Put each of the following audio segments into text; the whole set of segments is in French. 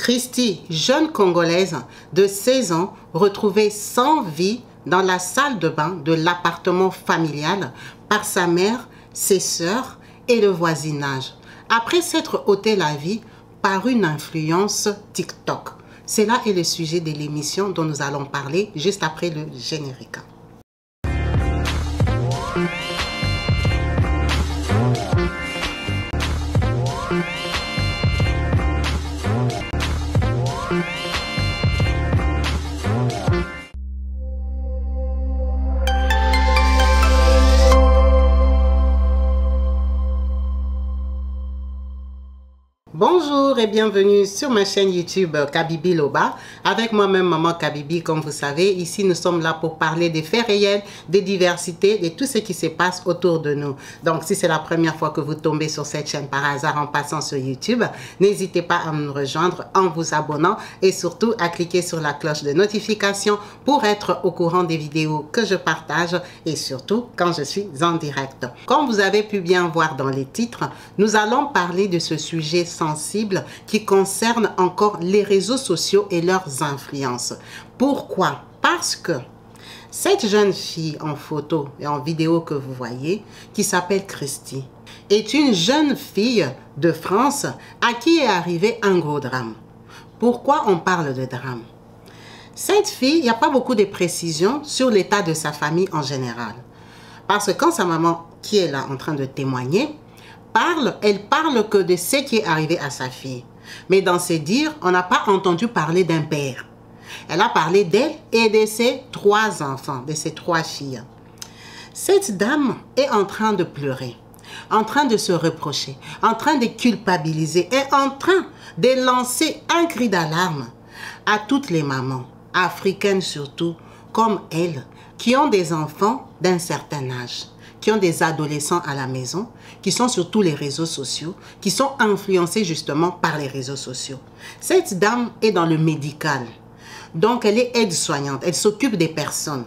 Christy, jeune Congolaise de 16 ans, retrouvée sans vie dans la salle de bain de l'appartement familial par sa mère, ses sœurs et le voisinage, après s'être ôté la vie par une influence TikTok. C'est là est le sujet de l'émission dont nous allons parler juste après le générique. Bonjour et bienvenue sur ma chaîne YouTube Kabibi Loba, avec moi-même Maman Kabibi. Comme vous savez, ici nous sommes là pour parler des faits réels, des diversités, de tout ce qui se passe autour de nous. Donc si c'est la première fois que vous tombez sur cette chaîne par hasard en passant sur YouTube, n'hésitez pas à me rejoindre en vous abonnant et surtout à cliquer sur la cloche de notification pour être au courant des vidéos que je partage et surtout quand je suis en direct. Comme vous avez pu bien voir dans les titres, nous allons parler de ce sujet sensible qui concerne encore les réseaux sociaux et leurs influences. Pourquoi? Parce que cette jeune fille en photo et en vidéo que vous voyez, qui s'appelle Christy, est une jeune fille de France à qui est arrivé un gros drame. Pourquoi on parle de drame? Cette fille, il n'y a pas beaucoup de précisions sur l'état de sa famille en général. Parce que quand sa maman, qui est là en train de témoigner, elle parle que de ce qui est arrivé à sa fille. Mais dans ses dires, on n'a pas entendu parler d'un père. Elle a parlé d'elle et de ses 3 enfants, de ses 3 filles. Cette dame est en train de pleurer, en train de se reprocher, en train de culpabiliser et en train de lancer un cri d'alarme à toutes les mamans, africaines surtout, comme elle, qui ont des enfants d'un certain âge, qui ont des adolescents à la maison, qui sont sur tous les réseaux sociaux, qui sont influencés justement par les réseaux sociaux. Cette dame est dans le médical, donc elle est aide-soignante, elle s'occupe des personnes.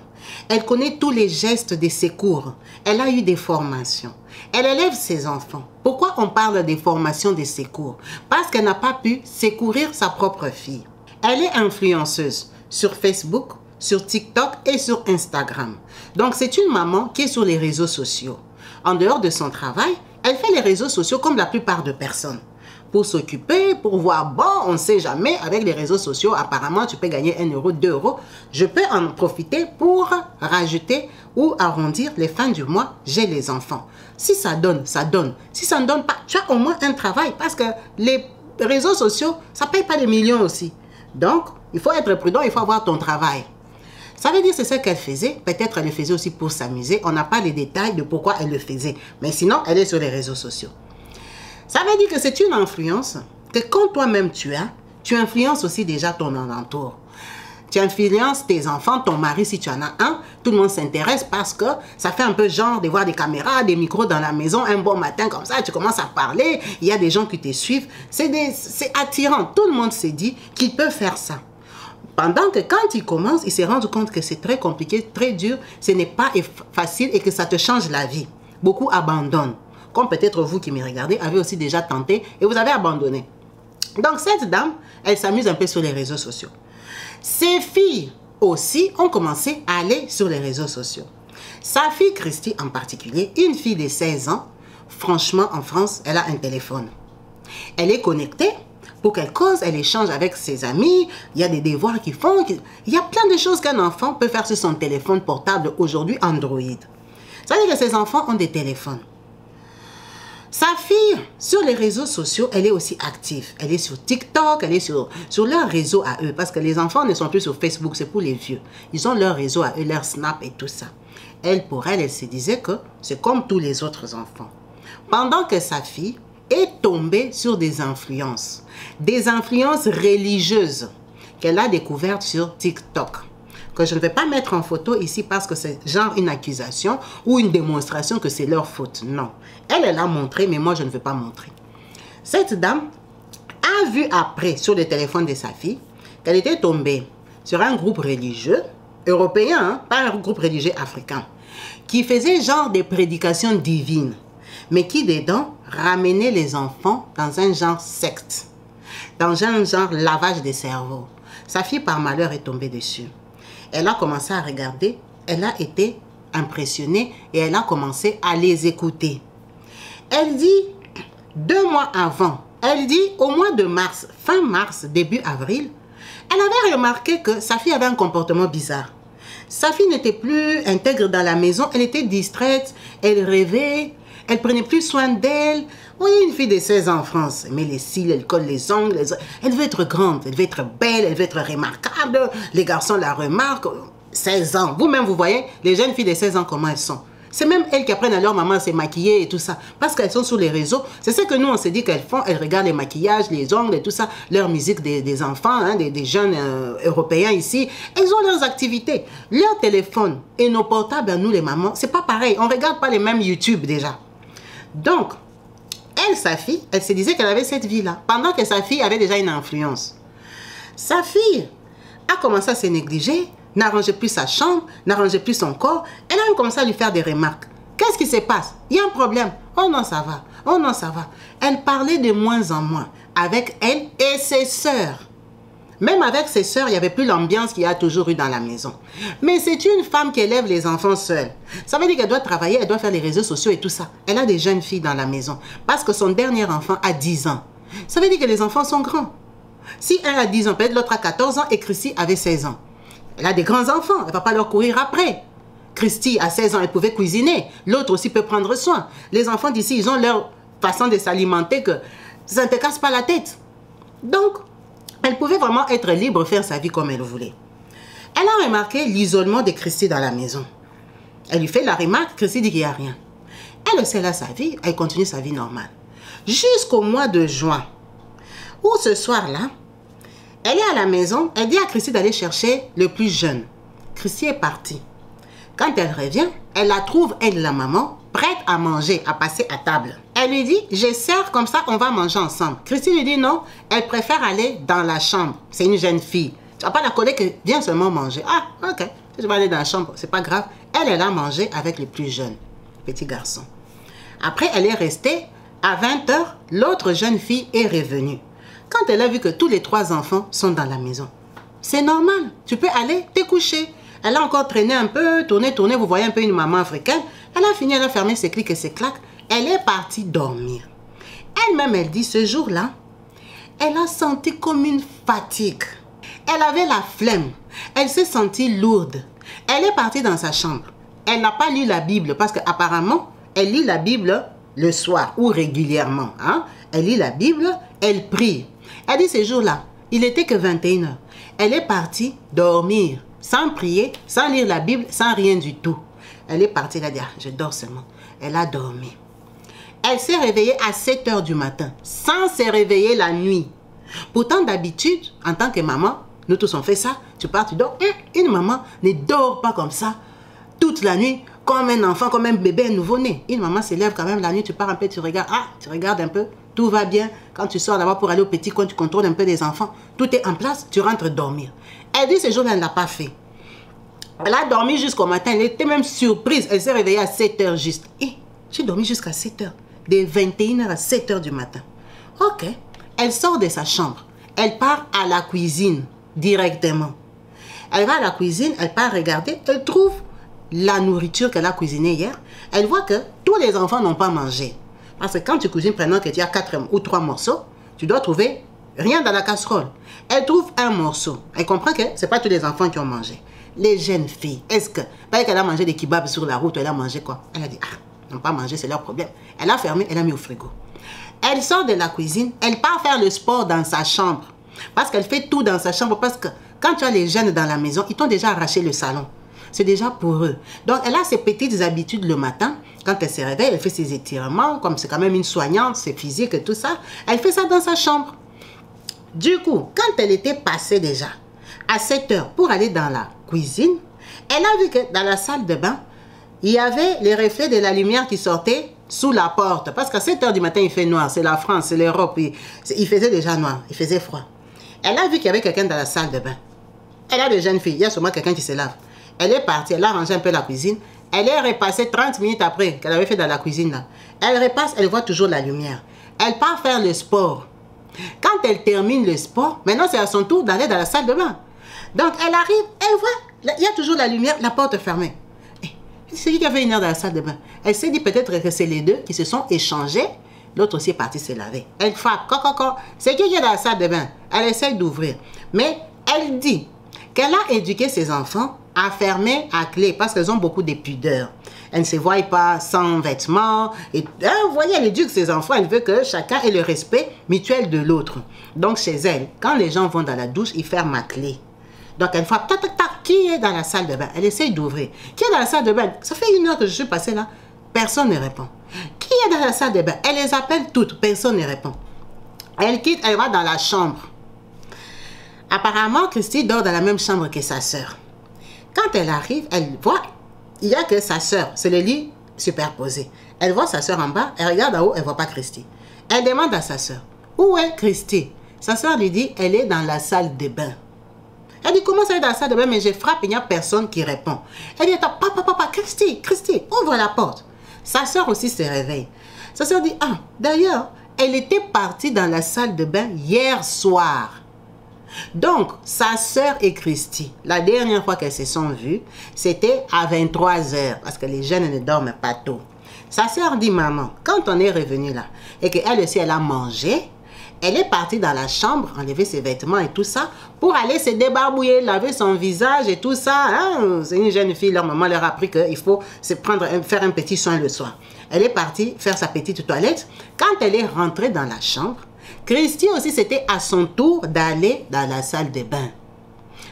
Elle connaît tous les gestes des secours, elle a eu des formations, elle élève ses enfants. Pourquoi on parle des formations des secours? Parce qu'elle n'a pas pu secourir sa propre fille. Elle est influenceuse sur Facebook, sur TikTok et sur Instagram. Donc c'est une maman qui est sur les réseaux sociaux. En dehors de son travail, elle fait les réseaux sociaux comme la plupart de personnes. Pour s'occuper, pour voir, bon, on ne sait jamais, avec les réseaux sociaux, apparemment tu peux gagner 1 euro, 2 euros. Je peux en profiter pour rajouter ou arrondir les fins du mois, j'ai les enfants. Si ça donne, ça donne. Si ça ne donne pas, tu as au moins un travail parce que les réseaux sociaux, ça ne paye pas des millions aussi. Donc, il faut être prudent, il faut avoir ton travail. Ça veut dire que c'est ce qu'elle faisait. Peut-être elle le faisait aussi pour s'amuser. On n'a pas les détails de pourquoi elle le faisait. Mais sinon, elle est sur les réseaux sociaux. Ça veut dire que c'est une influence que quand toi-même tu influences aussi déjà ton entour. Tu influences tes enfants, ton mari si tu en as un. Tout le monde s'intéresse parce que ça fait un peu genre de voir des caméras, des micros dans la maison. Un bon matin comme ça, tu commences à parler. Il y a des gens qui te suivent. C'est attirant. Tout le monde s'est dit qu'il peut faire ça. Pendant que quand il commence, il s'est rendu compte que c'est très compliqué, très dur, ce n'est pas facile et que ça te change la vie. Beaucoup abandonnent. Comme peut-être vous qui me regardez avez aussi déjà tenté et vous avez abandonné. Donc cette dame, elle s'amuse un peu sur les réseaux sociaux. Ses filles aussi ont commencé à aller sur les réseaux sociaux. Sa fille Christy en particulier, une fille de 16 ans, franchement en France, elle a un téléphone. Elle est connectée. Pour qu'elle cause, elle échange avec ses amis, il y a des devoirs qu'ils font, il y a plein de choses qu'un enfant peut faire sur son téléphone portable aujourd'hui Android. Ça veut dire que ses enfants ont des téléphones. Sa fille, sur les réseaux sociaux, elle est aussi active. Elle est sur TikTok, elle est sur leur réseau à eux, parce que les enfants ne sont plus sur Facebook, c'est pour les vieux. Ils ont leur réseau à eux, leur Snap et tout ça. Pour elle, elle se disait que c'est comme tous les autres enfants. Pendant que sa fille est tombée sur des influences religieuses qu'elle a découvertes sur TikTok, que je ne vais pas mettre en photo ici parce que c'est genre une accusation ou une démonstration que c'est leur faute. Non. Elle a montré, mais moi je ne veux pas montrer. Cette dame a vu après sur le téléphone de sa fille qu'elle était tombée sur un groupe religieux européen, hein, pas un groupe religieux africain, qui faisait genre des prédications divines, mais qui dedans ramenait les enfants dans un genre secte. dans un genre lavage des cerveaux. Sa fille, par malheur, est tombée dessus. Elle a commencé à regarder, elle a été impressionnée et elle a commencé à les écouter. Elle dit, 2 mois avant, elle dit au mois de mars, fin mars, début avril, elle avait remarqué que sa fille avait un comportement bizarre. Sa fille n'était plus intègre dans la maison, elle était distraite, elle rêvait, elle prenait plus soin d'elle. Oui, une fille de 16 ans en France, elle met les cils, elle colle les ongles, elle veut être grande, elle veut être belle, elle veut être remarquable, les garçons la remarquent. 16 ans, vous-même vous voyez, les jeunes filles de 16 ans comment elles sont. C'est même elles qui apprennent à leur maman à se maquiller et tout ça. Parce qu'elles sont sur les réseaux. C'est ce que nous, on s'est dit qu'elles font. Elles regardent les maquillages, les ongles et tout ça. Leur musique des enfants, hein, des jeunes européens ici. Elles ont leurs activités. Leur téléphone et nos portables à nous, les mamans, c'est pas pareil. On regarde pas les mêmes YouTube déjà. Donc, elle, sa fille, elle se disait qu'elle avait cette vie-là. Pendant que sa fille avait déjà une influence. Sa fille a commencé à se négliger. N'arrangeait plus sa chambre, n'arrangeait plus son corps. Elle a même commencé à lui faire des remarques. Qu'est-ce qui se passe? Il y a un problème. Oh non, ça va. Oh non, ça va. Elle parlait de moins en moins avec elle et ses sœurs. Même avec ses sœurs, il n'y avait plus l'ambiance qu'il y a toujours eu dans la maison. Mais c'est une femme qui élève les enfants seule. Ça veut dire qu'elle doit travailler, elle doit faire les réseaux sociaux et tout ça. Elle a des jeunes filles dans la maison. Parce que son dernier enfant a 10 ans. Ça veut dire que les enfants sont grands. Si elle a 10 ans, peut-être l'autre a 14 ans et Chrissy avait 16 ans. Elle a des grands-enfants, elle ne va pas leur courir après. Christy, à 16 ans, elle pouvait cuisiner. L'autre aussi peut prendre soin. Les enfants d'ici, ils ont leur façon de s'alimenter que ça ne te casse pas la tête. Donc, elle pouvait vraiment être libre, faire sa vie comme elle voulait. Elle a remarqué l'isolement de Christy dans la maison. Elle lui fait la remarque, Christy dit qu'il n'y a rien. Elle aussi, elle a sa vie, elle continue sa vie normale. Jusqu'au mois de juin, où ce soir-là, elle est à la maison, elle dit à Christy d'aller chercher le plus jeune. Christy est partie. Quand elle revient, elle la trouve, elle, la maman, prête à manger, à passer à table. Elle lui dit, je sers comme ça, on va manger ensemble. Christy lui dit non, elle préfère aller dans la chambre. C'est une jeune fille. Tu vas pas la coller que viens seulement manger. Ah, ok, je vais aller dans la chambre, c'est pas grave. Elle a mangé avec le plus jeune, petit garçon. Après, elle est restée. À 20 h, l'autre jeune fille est revenue. Quand elle a vu que tous les 3 enfants sont dans la maison, c'est normal, tu peux aller te coucher. Elle a encore traîné un peu, tourné, vous voyez un peu une maman africaine. Elle a fini, elle a fermé ses clics et ses claques. Elle est partie dormir. Elle-même, elle dit, ce jour-là, elle a senti comme une fatigue. Elle avait la flemme. Elle s'est sentie lourde. Elle est partie dans sa chambre. Elle n'a pas lu la Bible parce qu'apparemment, elle lit la Bible le soir ou régulièrement. Hein? Elle lit la Bible, elle prie. Elle dit ce jour-là, il n'était que 21 h. Elle est partie dormir, sans prier, sans lire la Bible, sans rien du tout. Elle est partie, elle a dit, ah, je dors seulement. Elle a dormi. Elle s'est réveillée à 7 h du matin, sans se réveiller la nuit. Pourtant, d'habitude, en tant que maman, nous tous on fait ça. Tu pars, tu dors. Une maman ne dort pas comme ça toute la nuit, comme un enfant, comme un bébé, un nouveau-né. Une maman se lève quand même la nuit, tu pars un peu, tu regardes. Ah, tu regardes un peu, tout va bien. Quand tu sors là-bas pour aller au petit coin, tu contrôles un peu les enfants. Tout est en place, tu rentres dormir. Elle dit ce jour-là, elle ne l'a pas fait. Elle a dormi jusqu'au matin, elle était même surprise. Elle s'est réveillée à 7 h juste. J'ai dormi jusqu'à 7 h. De 21 h à 7 h du matin. Ok. Elle sort de sa chambre. Elle part à la cuisine directement. Elle va à la cuisine, elle part regarder, elle trouve la nourriture qu'elle a cuisinée hier. Elle voit que tous les enfants n'ont pas mangé. Parce que quand tu cuisines, pendant que tu as 4 ou 3 morceaux, tu dois trouver rien dans la casserole. Elle trouve un morceau. Elle comprend que ce n'est pas tous les enfants qui ont mangé. Les jeunes filles, est-ce que, parce qu'elle a mangé des kebabs sur la route, elle a mangé quoi? Elle a dit, ah, ils n'ont pas mangé, c'est leur problème. Elle a fermé, elle a mis au frigo. Elle sort de la cuisine, elle part faire le sport dans sa chambre. Parce qu'elle fait tout dans sa chambre, parce que quand tu as les jeunes dans la maison, ils t'ont déjà arraché le salon. C'est déjà pour eux. Donc, elle a ses petites habitudes le matin. Quand elle se réveille, elle fait ses étirements. Comme c'est quand même une soignante, c'est physique et tout ça. Elle fait ça dans sa chambre. Du coup, quand elle était passée déjà à 7 h pour aller dans la cuisine, elle a vu que dans la salle de bain, il y avait les reflets de la lumière qui sortaient sous la porte. Parce qu'à 7 h du matin, il fait noir. C'est la France, c'est l'Europe. Il faisait déjà noir. Il faisait froid. Elle a vu qu'il y avait quelqu'un dans la salle de bain. Elle a des jeunes filles. Il y a sûrement quelqu'un qui se lave. Elle est partie. Elle a rangé un peu la cuisine. Elle est repassée 30 minutes après qu'elle avait fait dans la cuisine là. Elle repasse. Elle voit toujours la lumière. Elle part faire le sport. Quand elle termine le sport, maintenant c'est à son tour d'aller dans la salle de bain. Donc elle arrive, elle voit, il y a toujours la lumière, la porte fermée. C'est qui a fait une heure dans la salle de bain? Elle s'est dit peut-être que c'est les deux qui se sont échangés. L'autre aussi est parti se laver. Elle frappe, c'est qui est dans la salle de bain? Elle essaie d'ouvrir. Mais elle dit qu'elle a éduqué ses enfants à fermer à clé parce qu'elles ont beaucoup de pudeur. Elle ne se voit pas sans vêtements. Et, vous voyez, elle éduque ses enfants. Elle veut que chacun ait le respect mutuel de l'autre. Donc chez elle, quand les gens vont dans la douche, ils ferment à clé. Donc elle frappe, tac, tac, tac, qui est dans la salle de bain? Elle essaye d'ouvrir. Qui est dans la salle de bain? Ça fait une heure que je suis passée là. Personne ne répond. Qui est dans la salle de bain? Elle les appelle toutes. Personne ne répond. Elle quitte, elle va dans la chambre. Apparemment, Christy dort dans la même chambre que sa sœur. Quand elle arrive, elle voit, il n'y a que sa sœur. C'est le lit superposé. Elle voit sa sœur en bas, elle regarde en haut, elle ne voit pas Christy. Elle demande à sa sœur, où est Christy? Sa sœur lui dit, elle est dans la salle de bain. Elle dit, comment ça est dans la salle de bain? Mais je frappe, il n'y a personne qui répond. Elle dit, attends, papa, Christy, ouvre la porte. Sa sœur aussi se réveille. Sa sœur dit, ah, d'ailleurs, elle était partie dans la salle de bain hier soir. Donc, sa sœur et Christy, la dernière fois qu'elles se sont vues, c'était à 23 h, parce que les jeunes ne dorment pas tôt. Sa sœur dit, maman, quand on est revenu là, et qu'elle aussi, elle a mangé, elle est partie dans la chambre, enlever ses vêtements et tout ça, pour aller se débarbouiller, laver son visage et tout ça. Hein? C'est une jeune fille, leur maman leur a appris qu'il faut faire un petit soin le soir. Elle est partie faire sa petite toilette. Quand elle est rentrée dans la chambre, Christy aussi, c'était à son tour d'aller dans la salle de bain.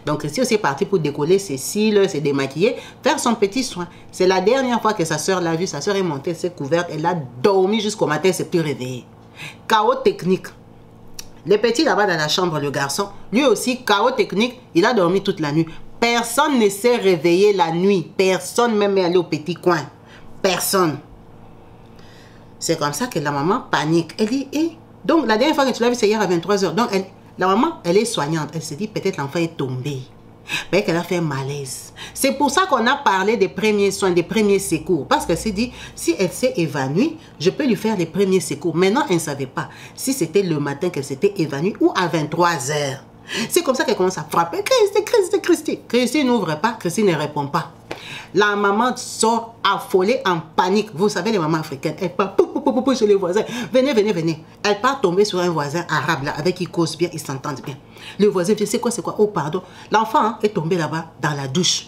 Donc, Christy aussi est partie pour décoller ses cils, se démaquiller, faire son petit soin. C'est la dernière fois que sa soeur l'a vue. Sa soeur est montée, elle s'est couverte, elle a dormi jusqu'au matin, elle ne s'est plus réveillée. Chaos technique. Le petit là-bas dans la chambre, le garçon, lui aussi, chaos technique, il a dormi toute la nuit. Personne ne s'est réveillé la nuit. Personne même est allé au petit coin. Personne. C'est comme ça que la maman panique. Elle dit, donc la dernière fois que tu l'as vu, c'est hier à 23 h. Donc la maman, elle est soignante. Elle se dit, peut-être l'enfant est tombé. Peut-être qu'elle a fait un malaise. C'est pour ça qu'on a parlé des premiers soins, des premiers secours. Parce qu'elle s'est dit, si elle s'est évanouie, je peux lui faire les premiers secours. Maintenant, elle ne savait pas si c'était le matin qu'elle s'était évanouie ou à 23 h. C'est comme ça qu'elle commence à frapper. Christy. Christy n'ouvre pas, Christy ne répond pas. La maman sort affolée, en panique. Vous savez, les mamans africaines, elles partent chez les voisins. Venez. Elle part tomber sur un voisin arabe là, avec qui ils causent bien, ils s'entendent bien. Le voisin dit, c'est quoi? Oh, pardon. L'enfant est tombé là-bas dans la douche.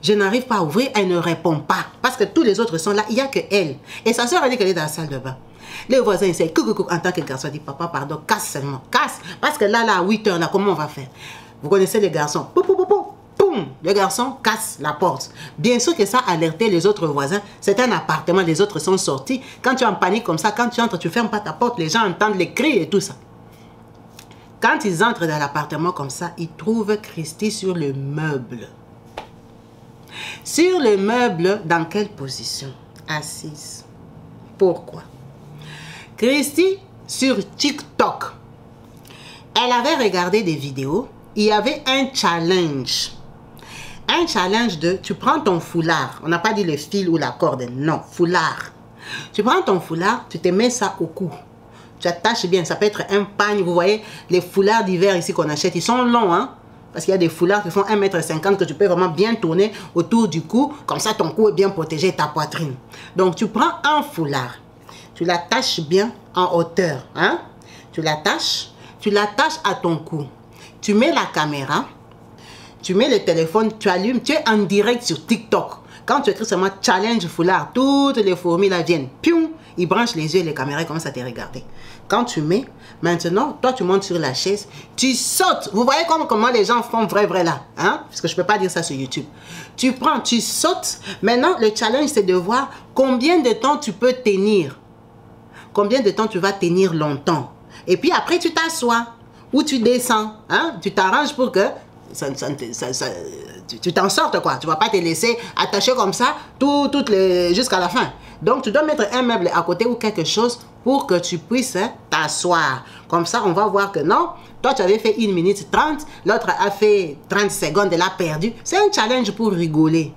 Je n'arrive pas à ouvrir, elle ne répond pas. Parce que tous les autres sont là, il n'y a que elle. Et sa soeur a dit qu'elle est dans la salle de bain. Les voisins essayent, en tant que garçon, dit, papa, pardon, casse seulement, casse. Parce que là, à 8 h, là, comment on va faire? Vous connaissez les garçons. Poum, le garçon casse la porte. Bien sûr que ça a alerté les autres voisins. C'est un appartement, les autres sont sortis. Quand tu es en panique comme ça, quand tu entres, tu ne fermes pas ta porte, les gens entendent les cris et tout ça. Quand ils entrent dans l'appartement comme ça, ils trouvent Christy sur le meuble. Sur le meuble, dans quelle position? Assise. Pourquoi? Christy, sur TikTok, elle avait regardé des vidéos. Il y avait un challenge. Un challenge de, tu prends ton foulard. On n'a pas dit le fil ou la corde. Non, foulard. Tu prends ton foulard, tu te mets ça au cou. Tu attaches bien. Ça peut être un pagne. Vous voyez, les foulards d'hiver ici qu'on achète, ils sont longs, hein. Parce qu'il y a des foulards qui font 1,50 m que tu peux vraiment bien tourner autour du cou. Comme ça, ton cou est bien protégé, ta poitrine. Donc, tu prends un foulard. Tu l'attaches bien en hauteur, hein. Tu l'attaches à ton cou. Tu mets la caméra, tu mets le téléphone, tu allumes, tu es en direct sur TikTok. Quand tu écris seulement challenge foulard, toutes les fourmis là viennent. Pium, ils branchent les yeux et les caméras commencent à te regarder. Quand tu mets, maintenant, toi tu montes sur la chaise, tu sautes. Vous voyez comment les gens font vrai là, hein? Parce que je ne peux pas dire ça sur YouTube. Tu prends, tu sautes. Maintenant, le challenge c'est de voir combien de temps tu peux tenir. Combien de temps tu vas tenir longtemps. Et puis après, tu t'assois. Ou tu descends, hein? Tu t'arranges pour que tu t'en sortes, quoi. Tu ne vas pas te laisser attacher comme ça jusqu'à la fin. Donc, tu dois mettre un meuble à côté ou quelque chose pour que tu puisses t'asseoir. Comme ça, on va voir que non, toi, tu avais fait 1 minute 30, l'autre a fait 30 secondes, elle a perdu. C'est un challenge pour rigoler.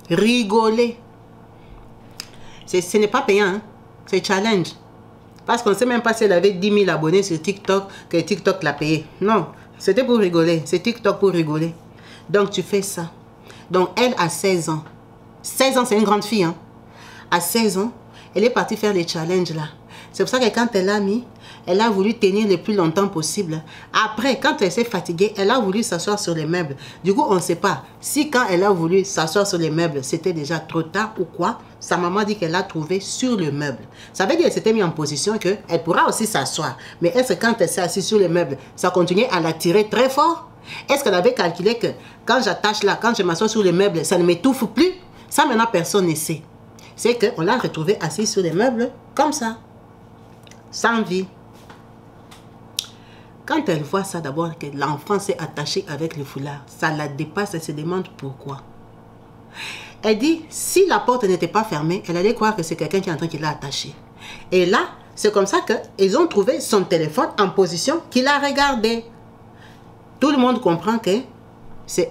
Rigoler. Ce n'est pas payant, hein? C'est challenge. Parce qu'on ne sait même pas si elle avait 10 000 abonnés sur TikTok, que TikTok l'a payé. Non, c'était pour rigoler. C'est TikTok pour rigoler. Donc, tu fais ça. Donc, elle a 16 ans. 16 ans, c'est une grande fille. Hein? À 16 ans, elle est partie faire les challenges là. C'est pour ça que quand elle a mis, elle a voulu tenir le plus longtemps possible. Après, quand elle s'est fatiguée, elle a voulu s'asseoir sur les meubles. Du coup, on ne sait pas si quand elle a voulu s'asseoir sur les meubles, c'était déjà trop tard ou quoi. Sa maman dit qu'elle l'a trouvé sur le meuble. Ça veut dire qu'elle s'était mise en position qu'elle pourra aussi s'asseoir. Mais est-ce que quand elle s'est assise sur les meubles, ça continuait à la tirer très fort? Est-ce qu'elle avait calculé que quand j'attache là, quand je m'assois sur les meubles, ça ne m'étouffe plus? Ça, maintenant, personne ne sait. C'est qu'on l'a retrouvée assise sur les meubles comme ça. Sans vie. Quand elle voit ça d'abord, que l'enfant s'est attaché avec le foulard, ça la dépasse, elle se demande pourquoi. Elle dit, si la porte n'était pas fermée, elle allait croire que c'est quelqu'un qui est en train de l'a attaché. Et là, c'est comme ça qu'ils ont trouvé son téléphone en position qu'il a regardé. Tout le monde comprend qu'elle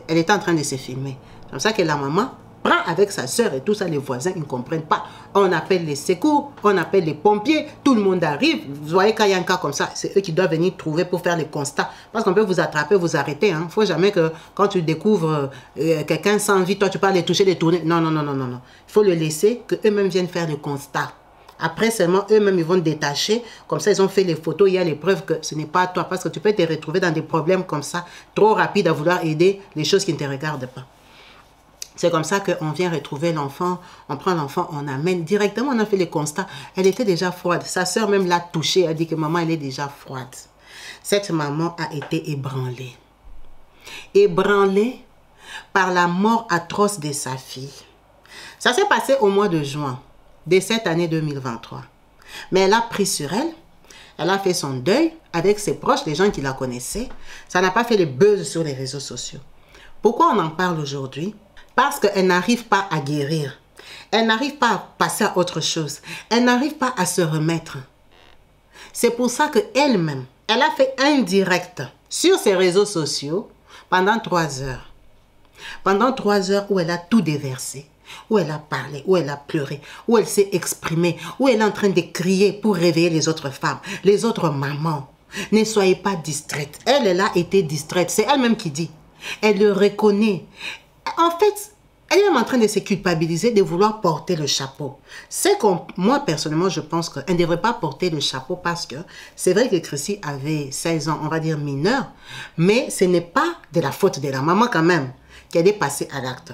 est en train de se filmer. C'est comme ça que la maman prend avec sa soeur et tout ça, les voisins, ils ne comprennent pas. On appelle les secours, on appelle les pompiers, tout le monde arrive. Vous voyez, quand il y a un cas comme ça, c'est eux qui doivent venir trouver pour faire les constats. Parce qu'on peut vous attraper, vous arrêter. Il ne faut jamais que quand tu découvres quelqu'un sans vie, toi tu parles de toucher, de tourner. Non, non, non, non, non, non. Il faut le laisser, qu'eux-mêmes viennent faire le constat. Après seulement, eux-mêmes, ils vont détacher. Comme ça, ils ont fait les photos. Il y a les preuves que ce n'est pas toi. Parce que tu peux te retrouver dans des problèmes comme ça, trop rapides à vouloir aider les choses qui ne te regardent pas. C'est comme ça qu'on vient retrouver l'enfant, on prend l'enfant, on amène directement, on a fait les constats. Elle était déjà froide. Sa soeur même l'a touchée, elle dit que maman, elle est déjà froide. Cette maman a été ébranlée. Ébranlée par la mort atroce de sa fille. Ça s'est passé au mois de juin de cette année 2023. Mais elle a pris sur elle, elle a fait son deuil avec ses proches, les gens qui la connaissaient. Ça n'a pas fait le buzz sur les réseaux sociaux. Pourquoi on en parle aujourd'hui? Parce qu'elle n'arrive pas à guérir. Elle n'arrive pas à passer à autre chose. Elle n'arrive pas à se remettre. C'est pour ça qu'elle-même, elle a fait un direct sur ses réseaux sociaux pendant 3 heures. Pendant 3 heures où elle a tout déversé, où elle a parlé, où elle a pleuré, où elle s'est exprimée, où elle est en train de crier pour réveiller les autres femmes, les autres mamans. Ne soyez pas distraites. Elle a été distraite. C'est elle-même qui dit. Elle le reconnaît. En fait, elle est même en train de se culpabiliser de vouloir porter le chapeau. C'est comme moi, personnellement, je pense qu'elle ne devrait pas porter le chapeau parce que c'est vrai que Chrissy avait 16 ans, on va dire mineur, mais ce n'est pas de la faute de la maman quand même qu'elle est passée à l'acte.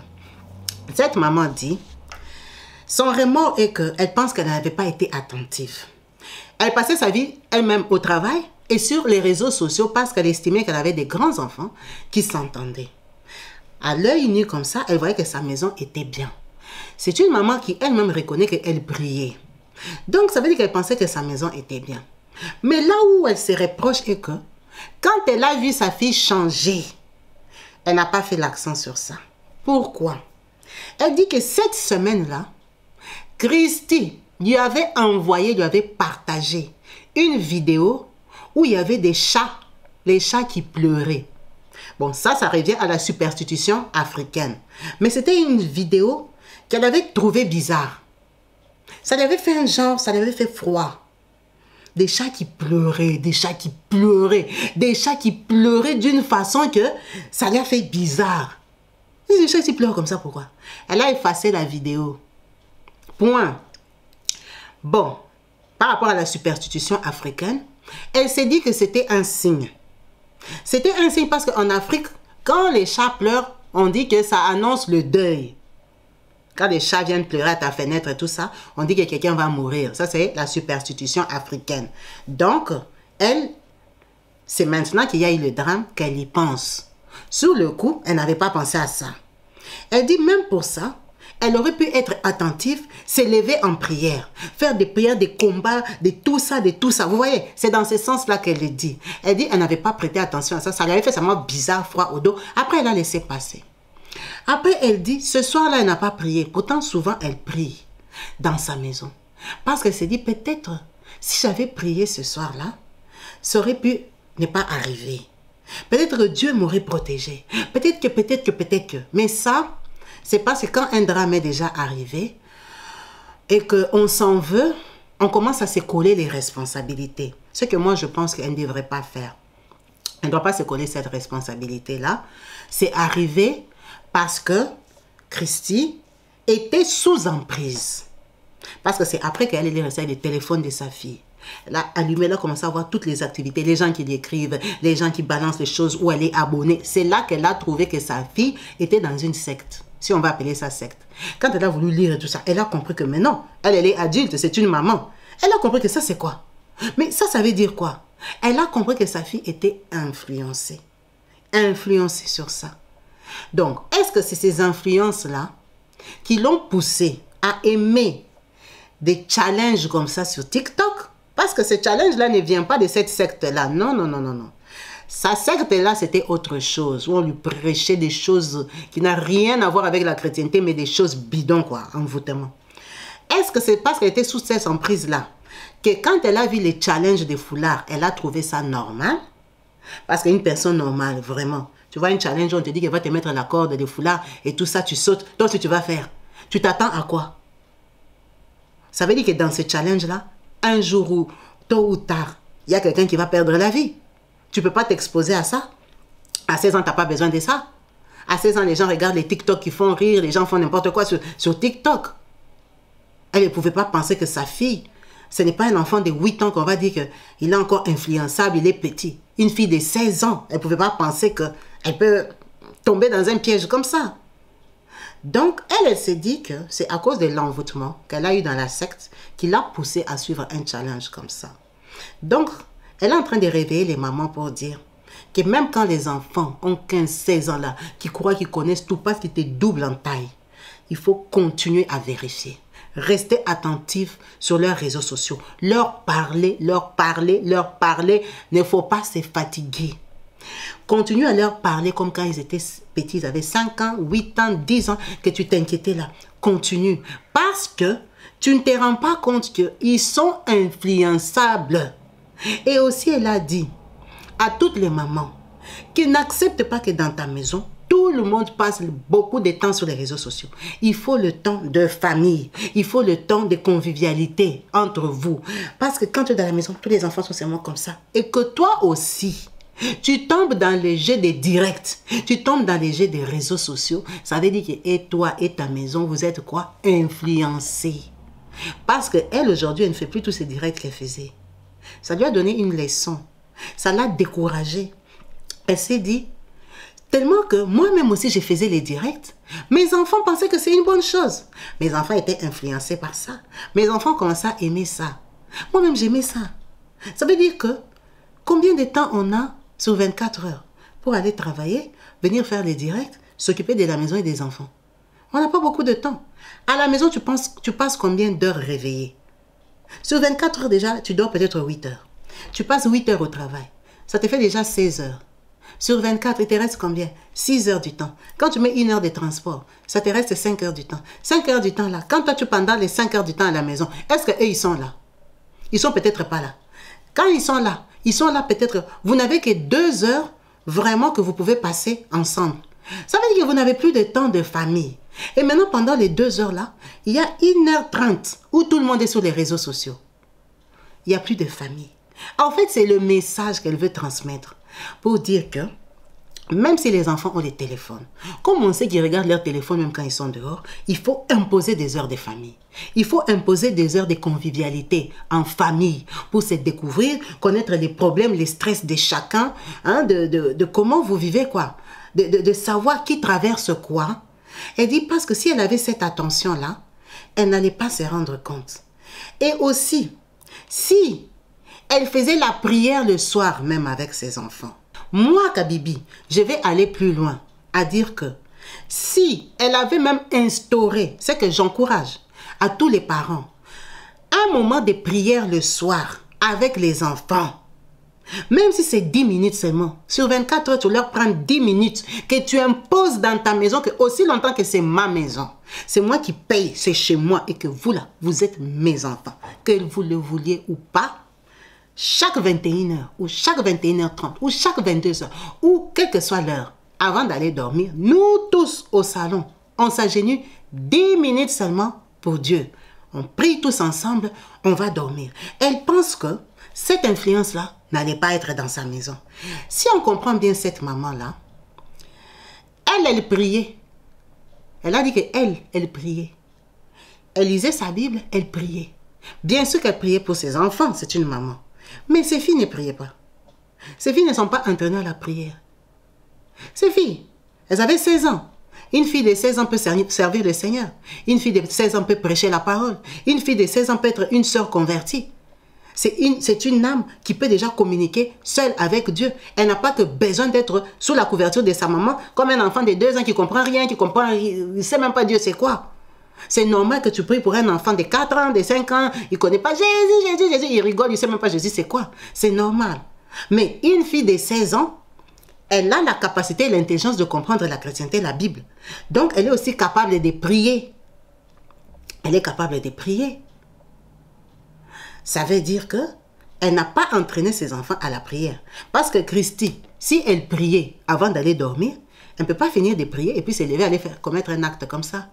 Cette maman dit, son remords est qu'elle pense qu'elle n'avait pas été attentive. Elle passait sa vie elle-même au travail et sur les réseaux sociaux parce qu'elle estimait qu'elle avait des grands enfants qui s'entendaient. À l'œil nu comme ça, elle voyait que sa maison était bien. C'est une maman qui elle-même reconnaît qu'elle brillait. Donc, ça veut dire qu'elle pensait que sa maison était bien. Mais là où elle se reproche est que, quand elle a vu sa fille changer, elle n'a pas fait l'accent sur ça. Pourquoi? Elle dit que cette semaine-là, Christy lui avait envoyé, lui avait partagé une vidéo où il y avait des chats, les chats qui pleuraient. Bon, ça revient à la superstition africaine. Mais c'était une vidéo qu'elle avait trouvée bizarre. Ça lui avait fait un genre, ça lui avait fait froid. Des chats qui pleuraient, des chats qui pleuraient, des chats qui pleuraient d'une façon que ça lui a fait bizarre. Des chats qui pleurent comme ça, pourquoi? Elle a effacé la vidéo. Point. Bon, par rapport à la superstition africaine, elle s'est dit que c'était un signe. C'était un signe parce qu'en Afrique, quand les chats pleurent, on dit que ça annonce le deuil. Quand les chats viennent pleurer à ta fenêtre et tout ça, on dit que quelqu'un va mourir. Ça, c'est la superstition africaine. Donc, elle, c'est maintenant qu'il y a eu le drame qu'elle y pense. Sur le coup, elle n'avait pas pensé à ça. Elle dit même pour ça, elle aurait pu être attentive, s'élever en prière, faire des prières, des combats, de tout ça, de tout ça. Vous voyez, c'est dans ce sens-là qu'elle le dit. Elle dit qu'elle n'avait pas prêté attention à ça. Ça lui avait fait seulement bizarre, froid au dos. Après, elle a laissé passer. Après, elle dit, ce soir-là, elle n'a pas prié. Pourtant, souvent, elle prie dans sa maison. Parce qu'elle s'est dit, peut-être, si j'avais prié ce soir-là, ça aurait pu ne pas arriver. Peut-être que Dieu m'aurait protégé. Peut-être que. Mais ça, c'est parce que quand un drame est déjà arrivé et qu'on s'en veut, on commence à se coller les responsabilités. Ce que moi, je pense qu'elle ne devrait pas faire. Elle ne doit pas se coller cette responsabilité-là. C'est arrivé parce que Christy était sous emprise. Parce que c'est après qu'elle allait rester le téléphone de sa fille. Elle a allumé, elle a commencé à voir toutes les activités, les gens qui l'écrivent, les gens qui balancent les choses, où elle est abonnée. C'est là qu'elle a trouvé que sa fille était dans une secte, si on va appeler ça secte. Quand elle a voulu lire tout ça, elle a compris que maintenant, elle est adulte, c'est une maman. Elle a compris que ça, c'est quoi? Mais ça veut dire quoi? Elle a compris que sa fille était influencée. Influencée sur ça. Donc, est-ce que c'est ces influences-là qui l'ont poussée à aimer des challenges comme ça sur TikTok? Parce que ce challenge-là ne vient pas de cette secte-là. Non, non, non, non, non. Sa secte-là, c'était autre chose. Où on lui prêchait des choses qui n'ont rien à voir avec la chrétienté, mais des choses bidons, quoi, envoûtement. Est-ce que c'est parce qu'elle était sous cette emprise-là que quand elle a vu les challenges des foulards, elle a trouvé ça normal? Parce qu'une personne normale, vraiment, tu vois un challenge, on te dit qu'elle va te mettre la corde des foulards et tout ça, tu sautes. Donc, ce que tu vas faire, tu t'attends à quoi? Ça veut dire que dans ce challenge-là, un jour ou tôt ou tard, il y a quelqu'un qui va perdre la vie. Tu ne peux pas t'exposer à ça. À 16 ans, tu n'as pas besoin de ça. À 16 ans, les gens regardent les TikTok qui font rire, les gens font n'importe quoi sur TikTok. Elle ne pouvait pas penser que sa fille, ce n'est pas un enfant de 8 ans qu'on va dire qu'il est encore influençable, il est petit. Une fille de 16 ans, elle ne pouvait pas penser qu'elle peut tomber dans un piège comme ça. Donc, elle s'est dit que c'est à cause de l'envoûtement qu'elle a eu dans la secte qui l'a poussée à suivre un challenge comme ça. Donc, elle est en train de réveiller les mamans pour dire que même quand les enfants ont 15-16 ans là, qui croient qu'ils connaissent tout parce qu'ils étaient doubles en taille, il faut continuer à vérifier. Rester attentif sur leurs réseaux sociaux. Leur parler, leur parler, leur parler. Il ne faut pas se fatiguer. Continue à leur parler comme quand ils étaient petits, ils avaient 5 ans, 8 ans, 10 ans, que tu t'inquiétais là. Continue. Parce que tu ne te rends pas compte qu'ils sont influençables. Et aussi, elle a dit à toutes les mamans qui n'acceptent pas que dans ta maison, tout le monde passe beaucoup de temps sur les réseaux sociaux. Il faut le temps de famille. Il faut le temps de convivialité entre vous. Parce que quand tu es dans la maison, tous les enfants sont seulement comme ça. Et que toi aussi, tu tombes dans les jeux des directs, tu tombes dans les jeux des réseaux sociaux, ça veut dire que et toi et ta maison, vous êtes quoi? Influencés. Parce qu'elle, aujourd'hui, elle ne fait plus tous ces directs qu'elle faisait. Ça lui a donné une leçon. Ça l'a découragée. Elle s'est dit, tellement que moi-même aussi, je faisais les directs, mes enfants pensaient que c'est une bonne chose. Mes enfants étaient influencés par ça. Mes enfants commençaient à aimer ça. Moi-même, j'aimais ça. Ça veut dire que combien de temps on a sur 24 heures pour aller travailler, venir faire les directs, s'occuper de la maison et des enfants? On n'a pas beaucoup de temps. À la maison, tu passes combien d'heures réveillées? Sur 24 heures déjà, tu dors peut-être 8 heures. Tu passes 8 heures au travail. Ça te fait déjà 16 heures. Sur 24, il te reste combien? 6 heures du temps. Quand tu mets 1 heure de transport, ça te reste 5 heures du temps. 5 heures du temps là, quand toi tu pendant les 5 heures du temps à la maison, est-ce qu'eux ils sont là? Ils sont peut-être pas là. Quand ils sont là peut-être, vous n'avez que 2 heures vraiment que vous pouvez passer ensemble. Ça veut dire que vous n'avez plus de temps de famille. Et maintenant, pendant les 2 heures là, il y a 1h30 où tout le monde est sur les réseaux sociaux. Il n'y a plus de famille. En fait, c'est le message qu'elle veut transmettre pour dire que même si les enfants ont des téléphones, comme on sait qu'ils regardent leur téléphone même quand ils sont dehors, il faut imposer des heures de famille. Il faut imposer des heures de convivialité en famille pour se découvrir, connaître les problèmes, les stress de chacun, hein, de comment vous vivez, quoi. De savoir qui traverse quoi. Elle dit parce que si elle avait cette attention-là, elle n'allait pas se rendre compte. Et aussi, si elle faisait la prière le soir même avec ses enfants, moi, Kabibi, je vais aller plus loin à dire que si elle avait même instauré, c'est que j'encourage à tous les parents, un moment de prière le soir avec les enfants, même si c'est 10 minutes seulement, sur 24 heures, tu leur prends 10 minutes que tu imposes dans ta maison, que aussi longtemps que c'est ma maison. C'est moi qui paye, c'est chez moi et que vous là, vous êtes mes enfants. Que vous le vouliez ou pas, chaque 21h ou chaque 21h30 ou chaque 22h ou quelle que soit l'heure, avant d'aller dormir, nous tous au salon, on s'agenouille 10 minutes seulement pour Dieu. on prie tous ensemble, on va dormir. Elle pense que cette influence-là n'allait pas être dans sa maison. Si on comprend bien cette maman-là, elle priait. Elle a dit qu'elle priait. Elle lisait sa Bible, elle priait. Bien sûr qu'elle priait pour ses enfants, c'est une maman. Mais ses filles ne priaient pas. Ses filles ne sont pas entraînées à la prière. Ces filles, elles avaient 16 ans. Une fille de 16 ans peut servir le Seigneur. Une fille de 16 ans peut prêcher la parole. Une fille de 16 ans peut être une sœur convertie. C'est une âme qui peut déjà communiquer seule avec Dieu. Elle n'a pas que besoin d'être sous la couverture de sa maman, comme un enfant de 2 ans qui ne comprend rien, il ne sait même pas Dieu c'est quoi. C'est normal que tu pries pour un enfant de 4 ans, de 5 ans, il ne connaît pas Jésus, il rigole, il ne sait même pas Jésus c'est quoi. C'est normal. Mais une fille de 16 ans, elle a la capacité et l'intelligence de comprendre la chrétienté, la Bible. Donc, elle est aussi capable de prier. Elle est capable de prier. Ça veut dire qu'elle n'a pas entraîné ses enfants à la prière. Parce que Christy, si elle priait avant d'aller dormir, elle ne peut pas finir de prier et puis se lever, aller commettre un acte comme ça.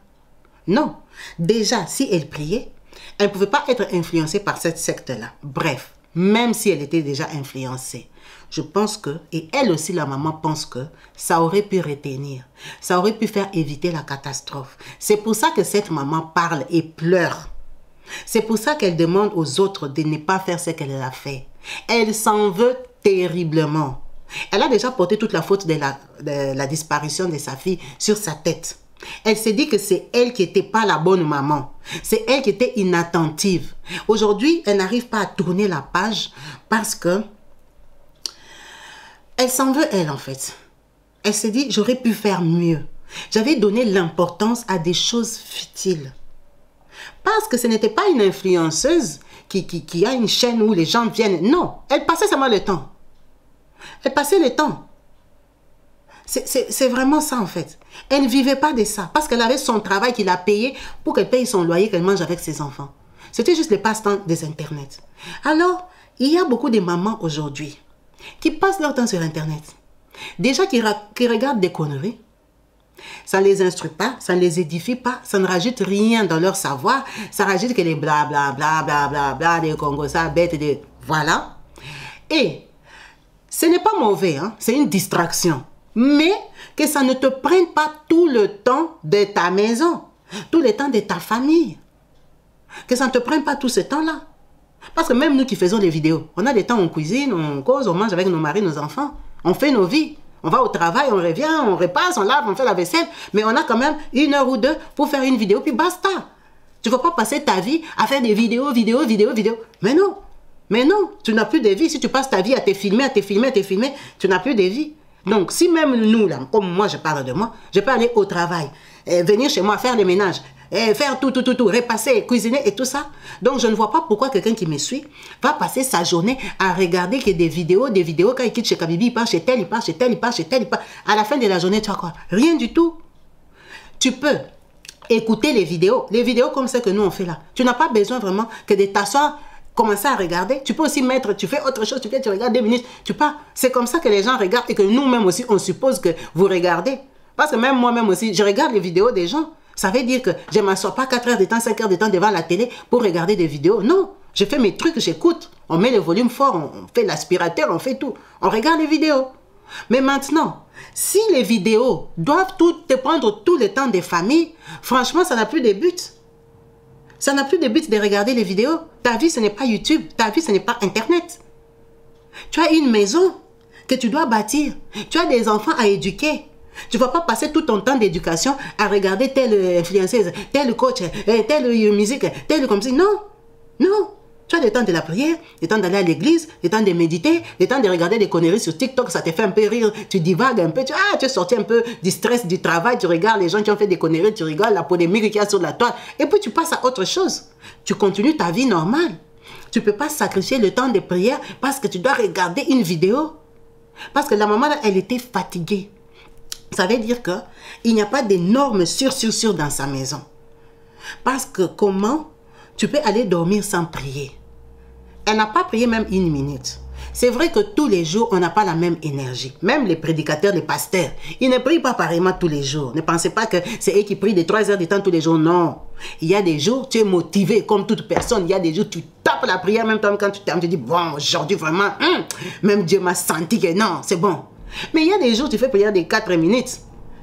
Non. Déjà, si elle priait, elle ne pouvait pas être influencée par cette secte-là. Bref, même si elle était déjà influencée. Je pense que, et elle aussi la maman pense que, ça aurait pu retenir. Ça aurait pu faire éviter la catastrophe. C'est pour ça que cette maman parle et pleure. C'est pour ça qu'elle demande aux autres de ne pas faire ce qu'elle a fait. Elle s'en veut terriblement. Elle a déjà porté toute la faute de la disparition de sa fille sur sa tête. Elle s'est dit que c'est elle qui n'était pas la bonne maman. C'est elle qui était inattentive. Aujourd'hui, elle n'arrive pas à tourner la page parce que elle s'en veut, elle, en fait. Elle s'est dit, j'aurais pu faire mieux. J'avais donné l'importance à des choses futiles. Parce que ce n'était pas une influenceuse qui a une chaîne où les gens viennent. Non, elle passait seulement le temps. Elle passait le temps. C'est vraiment ça, en fait. Elle ne vivait pas de ça. Parce qu'elle avait son travail qu'il a payé pour qu'elle paye son loyer, qu'elle mange avec ses enfants. C'était juste le passe-temps des Internet. Alors, il y a beaucoup de mamans aujourd'hui qui passent leur temps sur Internet. Déjà qui regardent des conneries. Ça ne les instruit pas, ça ne les édifie pas, ça ne rajoute rien dans leur savoir. Ça rajoute que les blablabla, blablabla, des Congosa, bêtes, des... Voilà. Et ce n'est pas mauvais, hein? C'est une distraction. Mais que ça ne te prenne pas tout le temps de ta maison, tout le temps de ta famille. Que ça ne te prenne pas tout ce temps-là. Parce que même nous qui faisons des vidéos, on a des temps, on cuisine, on cause, on mange avec nos maris, nos enfants. On fait nos vies. On va au travail, on revient, on repasse, on lave, on fait la vaisselle. Mais on a quand même 1 heure ou 2 pour faire une vidéo, puis basta. Tu ne vas pas passer ta vie à faire des vidéos. Mais non. Mais non, tu n'as plus de vie. Si tu passes ta vie à te filmer, tu n'as plus de vie. Donc, si même nous, là, comme moi, je parle de moi, je peux aller au travail, venir chez moi, faire le ménage, faire tout, repasser, cuisiner et tout ça. Donc, je ne vois pas pourquoi quelqu'un qui me suit va passer sa journée à regarder que des vidéos, quand il quitte chez Kabibi, il part chez tel, il part chez tel. À la fin de la journée, tu as quoi? Rien du tout. Tu peux écouter les vidéos comme celles que nous on fait là. Tu n'as pas besoin vraiment que de t'asseoir, commencer à regarder. Tu peux aussi mettre, tu fais autre chose, tu regardes 2 minutes, tu pars. C'est comme ça que les gens regardent et que nous-mêmes aussi, on suppose que vous regardez. Parce que même moi-même aussi, je regarde les vidéos des gens. Ça veut dire que je ne m'assois pas 4 heures de temps, 5 heures de temps devant la télé pour regarder des vidéos. Non, je fais mes trucs, j'écoute. On met le volume fort, on fait l'aspirateur, on fait tout. On regarde les vidéos. Mais maintenant, si les vidéos doivent te prendre tout le temps des familles, franchement, ça n'a plus de but. Ça n'a plus de but de regarder les vidéos. Ta vie, ce n'est pas YouTube. Ta vie, ce n'est pas Internet. Tu as une maison que tu dois bâtir. Tu as des enfants à éduquer. Tu ne vas pas passer tout ton temps d'éducation à regarder telle influenceuse, tel coach, telle musique, telle comme ça. Non, non. Tu as le temps de la prière, le temps d'aller à l'église, le temps de méditer, le temps de regarder des conneries sur TikTok, ça te fait un peu rire, tu divagues un peu, tu es sorti un peu du stress du travail, tu regardes les gens qui ont fait des conneries, tu rigoles, la polémique qu'il y a sur la toile, et puis tu passes à autre chose. Tu continues ta vie normale. Tu ne peux pas sacrifier le temps de prière parce que tu dois regarder une vidéo. Parce que la maman, elle était fatiguée. Ça veut dire qu'il n'y a pas d'énormes sur dans sa maison. Parce que comment tu peux aller dormir sans prier? Elle n'a pas prié même 1 minute. C'est vrai que tous les jours, on n'a pas la même énergie. Même les prédicateurs, les pasteurs, ils ne prient pas pareillement tous les jours. Ne pensez pas que c'est eux qui prient de 3 heures de temps tous les jours. Non. Il y a des jours, tu es motivé comme toute personne. Il y a des jours, tu tapes la prière, même quand tu termines, tu dis, bon, aujourd'hui vraiment, même Dieu m'a senti que non, c'est bon. Mais il y a des jours, tu fais prière de 4 minutes.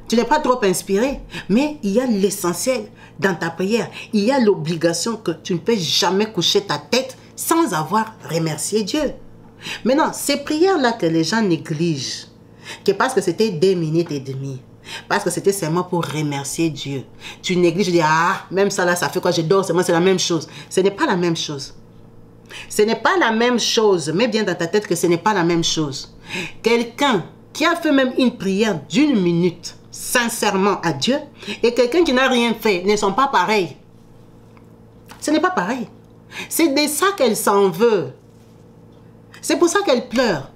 Tu n'es pas trop inspiré, mais il y a l'essentiel dans ta prière. Il y a l'obligation que tu ne peux jamais coucher ta tête sans avoir remercié Dieu. Maintenant, ces prières-là que les gens négligent, que parce que c'était 2 minutes et demie, parce que c'était seulement pour remercier Dieu, tu négliges, tu dis, ah, même ça là, ça fait quoi, je dors seulement, c'est la même chose. Ce n'est pas la même chose. Ce n'est pas la même chose. Mets bien dans ta tête que ce n'est pas la même chose. Quelqu'un qui a fait même une prière d'1 minute, sincèrement à Dieu, et quelqu'un qui n'a rien fait, ne sont pas pareils. Ce n'est pas pareil. C'est de ça qu'elle s'en veut. C'est pour ça qu'elle pleure.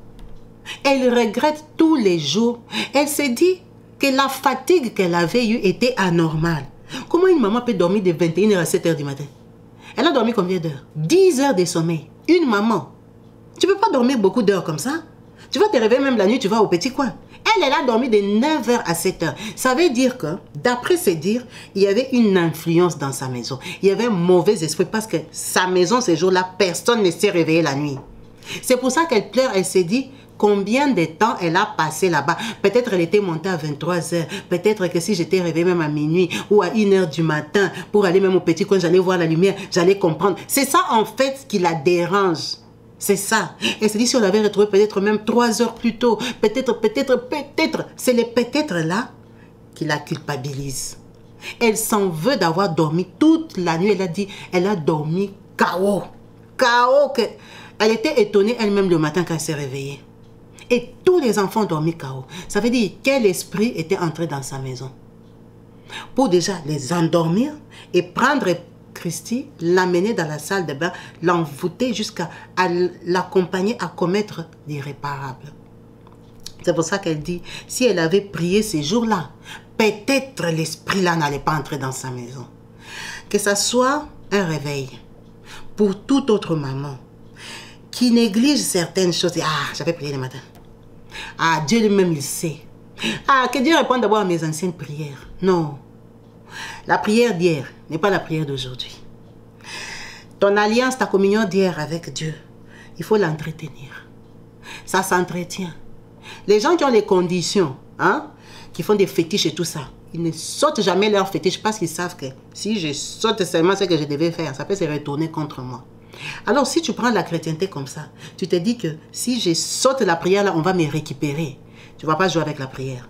Elle regrette tous les jours. Elle s'est dit que la fatigue qu'elle avait eue était anormale. Comment une maman peut dormir de 21h à 7h du matin? Elle a dormi combien d'heures? 10 heures de sommeil. Une maman. Tu ne peux pas dormir beaucoup d'heures comme ça. Tu vas te réveiller même la nuit, tu vas au petit coin. Elle a dormi de 9h à 7h. Ça veut dire que, d'après ses dires, il y avait une influence dans sa maison. Il y avait un mauvais esprit parce que sa maison, ces jours-là, personne ne s'est réveillé la nuit. C'est pour ça qu'elle pleure. Elle s'est dit combien de temps elle a passé là-bas. Peut-être elle était montée à 23h. Peut-être que si j'étais réveillée même à minuit ou à 1h du matin pour aller même au petit coin, j'allais voir la lumière, j'allais comprendre. C'est ça en fait qui la dérange. C'est ça. Elle s'est dit si on l'avait retrouvé peut-être même 3 heures plus tôt. Peut-être. C'est les peut-être là qui la culpabilisent. Elle s'en veut d'avoir dormi toute la nuit. Elle a dit, elle a dormi KO. KO. Elle était étonnée elle-même le matin quand elle s'est réveillée. Et tous les enfants ont dormi KO. Ça veut dire quel esprit était entré dans sa maison. Pour déjà les endormir et prendre Christy, l'amener dans la salle de bain, l'envoûter jusqu'à l'accompagner à commettre l'irréparable. C'est pour ça qu'elle dit, si elle avait prié ces jours-là, peut-être l'esprit-là n'allait pas entrer dans sa maison. Que ça soit un réveil pour toute autre maman qui néglige certaines choses. Ah, j'avais prié le matin. Ah, Dieu lui-même, il sait. Ah, que Dieu réponde d'abord à mes anciennes prières. Non. La prière d'hier n'est pas la prière d'aujourd'hui. Ton alliance, ta communion d'hier avec Dieu, il faut l'entretenir. Ça s'entretient. Les gens qui ont les conditions, qui font des fétiches et tout ça, ils ne sautent jamais leurs fétiches parce qu'ils savent que si je saute seulement ce que je devais faire, ça peut se retourner contre moi. Alors si tu prends la chrétienté comme ça, tu te dis que si je saute la prière là, on va me récupérer. Tu ne vas pas jouer avec la prière.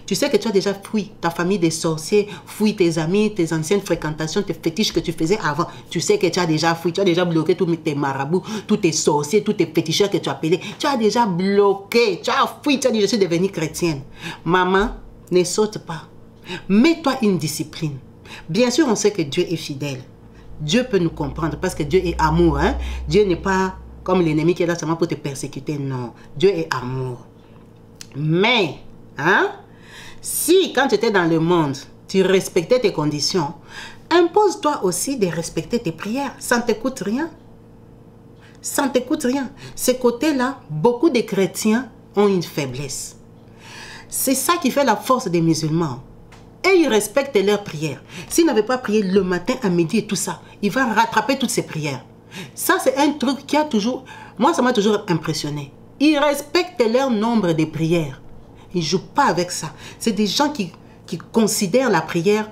Tu sais que tu as déjà fui ta famille des sorciers, fui tes amis, tes anciennes fréquentations, tes fétiches que tu faisais avant. Tu sais que tu as déjà fui, tu as déjà bloqué tous tes marabouts, tous tes sorciers, tous tes féticheurs que tu as appelés. Tu as déjà bloqué, tu as fui, tu as dit je suis devenue chrétienne. Maman, ne saute pas. Mets-toi une discipline. Bien sûr, on sait que Dieu est fidèle. Dieu peut nous comprendre parce que Dieu est amour. Dieu n'est pas comme l'ennemi qui est là seulement pour te persécuter. Non, Dieu est amour. Mais, si quand tu étais dans le monde, tu respectais tes conditions, impose-toi aussi de respecter tes prières. Ça ne te coûte rien. Ça ne te coûte rien. Ce côté-là, beaucoup de chrétiens ont une faiblesse. C'est ça qui fait la force des musulmans. Et ils respectent leurs prières. S'ils n'avaient pas prié le matin, à midi et tout ça, ils vont rattraper toutes ces prières. Ça, c'est un truc qui a toujours... Moi, ça m'a toujours impressionné. Ils respectent leur nombre de prières. Ils ne jouent pas avec ça. C'est des gens qui considèrent la prière,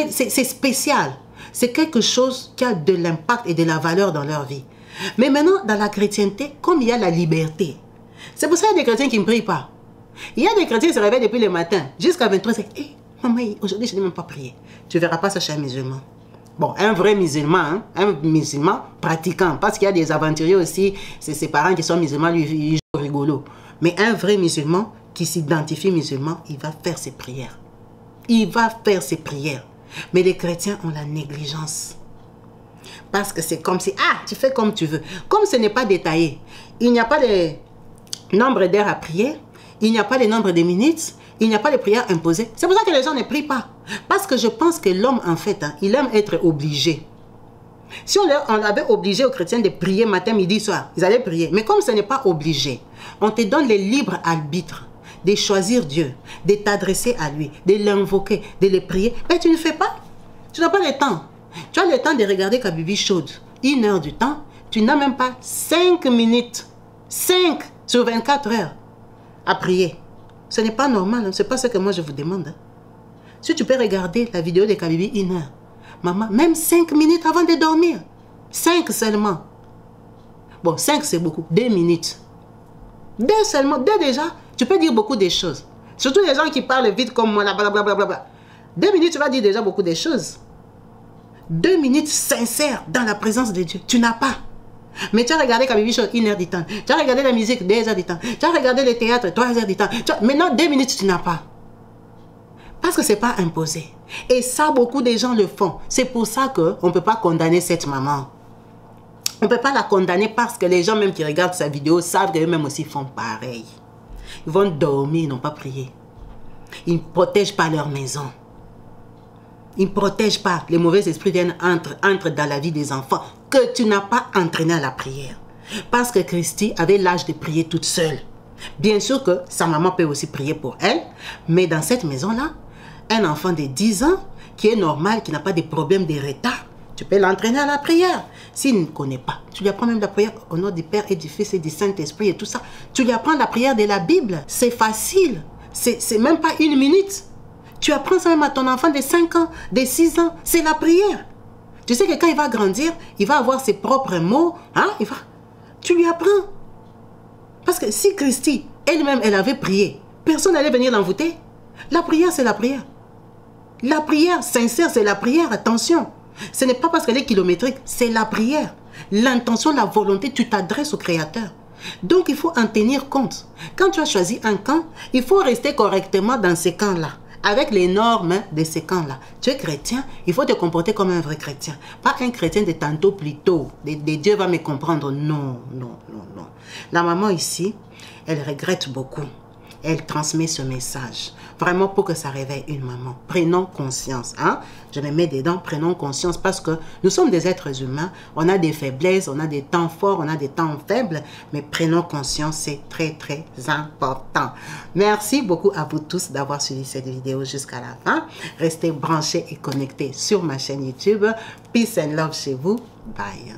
c'est spécial. C'est quelque chose qui a de l'impact et de la valeur dans leur vie. Mais maintenant, dans la chrétienté, comme il y a la liberté, c'est pour ça qu'il y a des chrétiens qui ne prient pas. Il y a des chrétiens qui se réveillent depuis le matin, jusqu'à 23h, c'est hey, maman, aujourd'hui je n'ai même pas prié. Tu ne verras pas ça chez un musulman. Bon, un vrai musulman, un musulman pratiquant, parce qu'il y a des aventuriers aussi, c'est ses parents qui sont musulmans, lui, ils jouent rigolo. Mais un vrai musulman qui s'identifie musulman, il va faire ses prières. Il va faire ses prières. Mais les chrétiens ont la négligence. Parce que c'est comme si, tu fais comme tu veux. Comme ce n'est pas détaillé, il n'y a pas le nombre d'heures à prier, il n'y a pas le nombre de minutes, il n'y a pas de prières imposées. C'est pour ça que les gens ne prient pas. Parce que je pense que l'homme, en fait, il aime être obligé. Si on avait obligé aux chrétiens de prier matin, midi, soir, ils allaient prier. Mais comme ce n'est pas obligé, on te donne le libre arbitre de choisir Dieu, de t'adresser à lui, de l'invoquer, de le prier. Mais tu ne fais pas. Tu n'as pas le temps. Tu as le temps de regarder Kabibi chaude. 1 heure du temps. Tu n'as même pas 5 minutes. 5 sur 24 heures à prier. Ce n'est pas normal. Ce n'est pas ce que moi je vous demande. Si tu peux regarder la vidéo de Kabibi 1 heure. Maman, même 5 minutes avant de dormir. 5 seulement. Bon, 5 c'est beaucoup. 2 minutes. 2 seulement. 2 déjà. Tu peux dire beaucoup de choses. Surtout les gens qui parlent vite comme moi. Blablabla. 2 minutes, tu vas dire déjà beaucoup de choses. 2 minutes sincères dans la présence de Dieu. Tu n'as pas. Mais tu as regardé Kabibi Show 1 heure du temps. Tu as regardé la musique 2 heures du temps. Tu as regardé le théâtre 3 heures du temps. Maintenant, 2 minutes, tu n'as pas. Parce que ce n'est pas imposé. Et ça, beaucoup de gens le font. C'est pour ça qu'on ne peut pas condamner cette maman. On ne peut pas la condamner parce que les gens même qui regardent sa vidéo savent qu'eux-mêmes aussi font pareil. Ils vont dormir, ils n'ont pas prié. Ils ne protègent pas leur maison. Ils ne protègent pas. Les mauvais esprits viennent entrent dans la vie des enfants que tu n'as pas entraîné à la prière. Parce que Christy avait l'âge de prier toute seule. Bien sûr que sa maman peut aussi prier pour elle, mais dans cette maison-là, un enfant de 10 ans qui est normal, qui n'a pas de problème de retard, tu peux l'entraîner à la prière. S'il ne connaît pas, tu lui apprends même la prière au nom du Père et du Fils et du Saint-Esprit et tout ça. Tu lui apprends la prière de la Bible. C'est facile. C'est même pas 1 minute. Tu apprends ça même à ton enfant de 5 ans, de 6 ans. C'est la prière. Tu sais que quand il va grandir, il va avoir ses propres mots. Hein? Tu lui apprends. Parce que si Christy, elle-même, elle avait prié, personne n'allait venir l'envoûter. La prière, c'est la prière. La prière sincère, c'est la prière. Attention. Ce n'est pas parce qu'elle est kilométrique, c'est la prière. L'intention, la volonté, tu t'adresses au Créateur. Donc, il faut en tenir compte. Quand tu as choisi un camp, il faut rester correctement dans ces camps-là. Avec les normes de ces camps-là. Tu es chrétien, il faut te comporter comme un vrai chrétien. Pas un chrétien de tantôt plutôt. De Dieu va me comprendre. Non, non, non, non. La maman ici, elle regrette beaucoup. Elle transmet ce message. Vraiment pour que ça réveille une maman. Prenons conscience. Hein? Je me mets dedans, prenons conscience parce que nous sommes des êtres humains. On a des faiblesses, on a des temps forts, on a des temps faibles. Mais prenons conscience, c'est très, très important. Merci beaucoup à vous tous d'avoir suivi cette vidéo jusqu'à la fin. Restez branchés et connectés sur ma chaîne YouTube. Peace and love chez vous. Bye.